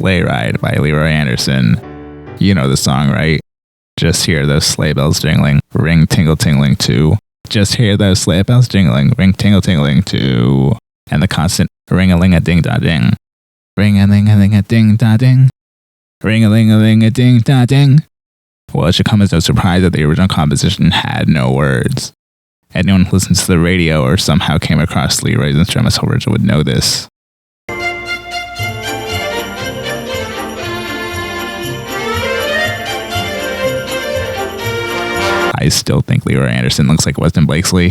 Sleigh Ride by Leroy Anderson. You know the song, right? Just hear those sleigh bells jingling, ring tingle tingling too. Just hear those sleigh bells jingling, ring tingle tingling too. And the constant ring-a-ling-a-ding-da-ding. Ring-a-ling-a-ling-a-ding-da-ding. Ring-a-ling-a-ling-a-ding-da-ding. Well, it should come as no surprise that the original composition had no words. Anyone who listens to the radio or somehow came across Leroy's instrumental version would know this. I still think Leroy Anderson looks like Weston Blakesley.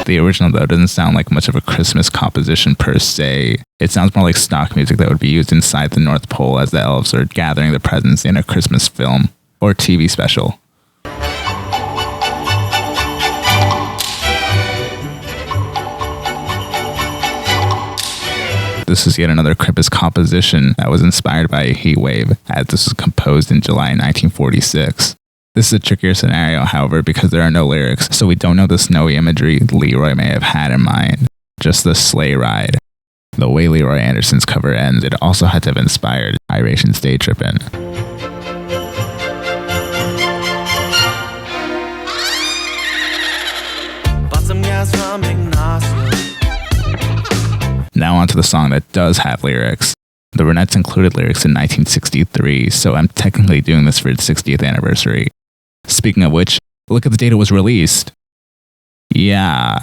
The original, though, doesn't sound like much of a Christmas composition per se. It sounds more like stock music that would be used inside the North Pole as the elves are gathering their presents in a Christmas film or TV special. This is yet another Krampus composition that was inspired by a heat wave, as this was composed in July 1946. This is a trickier scenario, however, because there are no lyrics, so we don't know the snowy imagery Leroy may have had in mind. Just the sleigh ride. The way Leroy Anderson's cover ends, it also had to have inspired Iration's Day Trippin'. Now onto the song that does have lyrics. The Ronettes included lyrics in 1963, so I'm technically doing this for its 60th anniversary. Speaking of which, look at the date it was released. Yeah,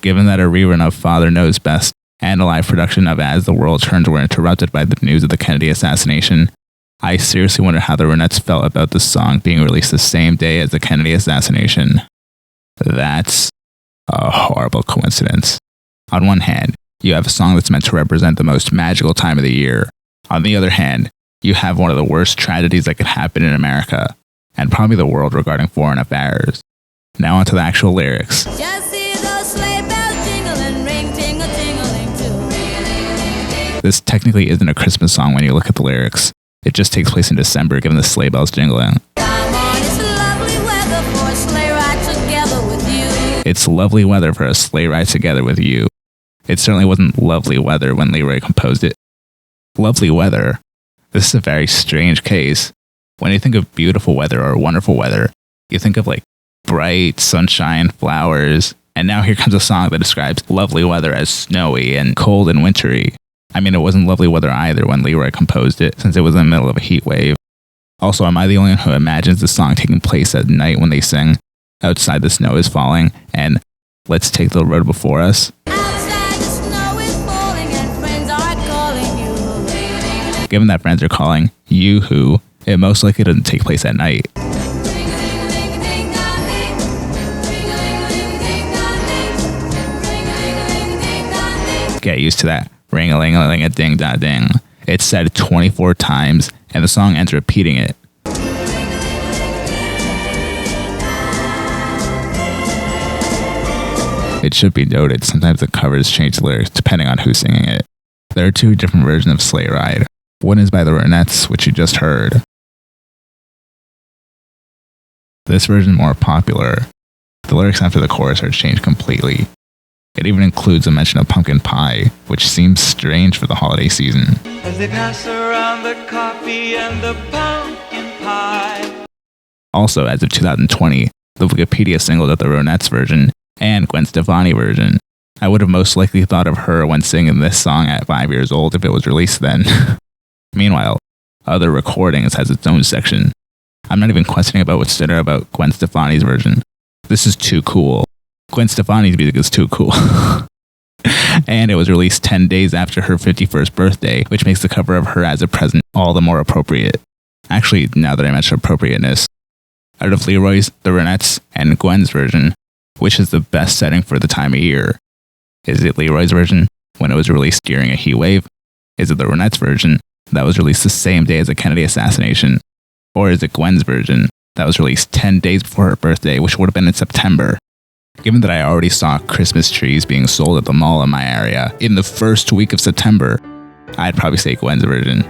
given that a rerun of Father Knows Best and a live production of As the World Turns were interrupted by the news of the Kennedy assassination, I seriously wonder how the Ronettes felt about the song being released the same day as the Kennedy assassination. That's a horrible coincidence. On one hand, you have a song that's meant to represent the most magical time of the year. On the other hand, you have one of the worst tragedies that could happen in America, and probably the world regarding foreign affairs. Now onto the actual lyrics. Just see those sleigh bells jingling, ring tingle tingling too. This technically isn't a Christmas song when you look at the lyrics. It just takes place in December, given the sleigh bells jingling. Come on, it's lovely weather for a sleigh ride together with you. It's lovely weather for a sleigh ride together with you. It certainly wasn't lovely weather when Leroy composed it. Lovely weather? This is a very strange case. When you think of beautiful weather or wonderful weather, you think of like bright sunshine, flowers, and now here comes a song that describes lovely weather as snowy and cold and wintry. I mean, it wasn't lovely weather either when Leroy composed it, since it was in the middle of a heat wave. Also, am I the only one who imagines the song taking place at night when they sing, "Outside the snow is falling," and "Let's take the road before us"? Given that friends are calling you who, it most likely doesn't take place at night. Get used to that ring-a-ling-a-ling-a-ding-da-ding. It's said 24 times, and the song ends repeating it. It should be noted, sometimes the covers change the lyrics depending on who's singing it. There are two different versions of Sleigh Ride. One is by the Ronettes, which you just heard. This version is more popular. The lyrics after the chorus are changed completely. It even includes a mention of pumpkin pie, which seems strange for the holiday season. As they pass around the coffee and the pumpkin pie. Also, as of 2020, the Wikipedia singled out the Ronettes version and Gwen Stefani version. I would have most likely thought of her when singing this song at 5 years old if it was released then. Meanwhile, Other Recordings has its own section. I'm not even questioning about what's said about Gwen Stefani's version. This is too cool. Gwen Stefani's music is too cool. And it was released 10 days after her 51st birthday, which makes the cover of her as a present all the more appropriate. Actually, now that I mention appropriateness, out of Leroy's, the Ronettes, and Gwen's version, which is the best setting for the time of year? Is it Leroy's version, when it was released during a heat wave? Is it the Ronettes version, that was released the same day as the Kennedy assassination? Or is it Gwen's version, that was released 10 days before her birthday, which would have been in September? Given that I already saw Christmas trees being sold at the mall in my area in the first week of September, I'd probably say Gwen's version.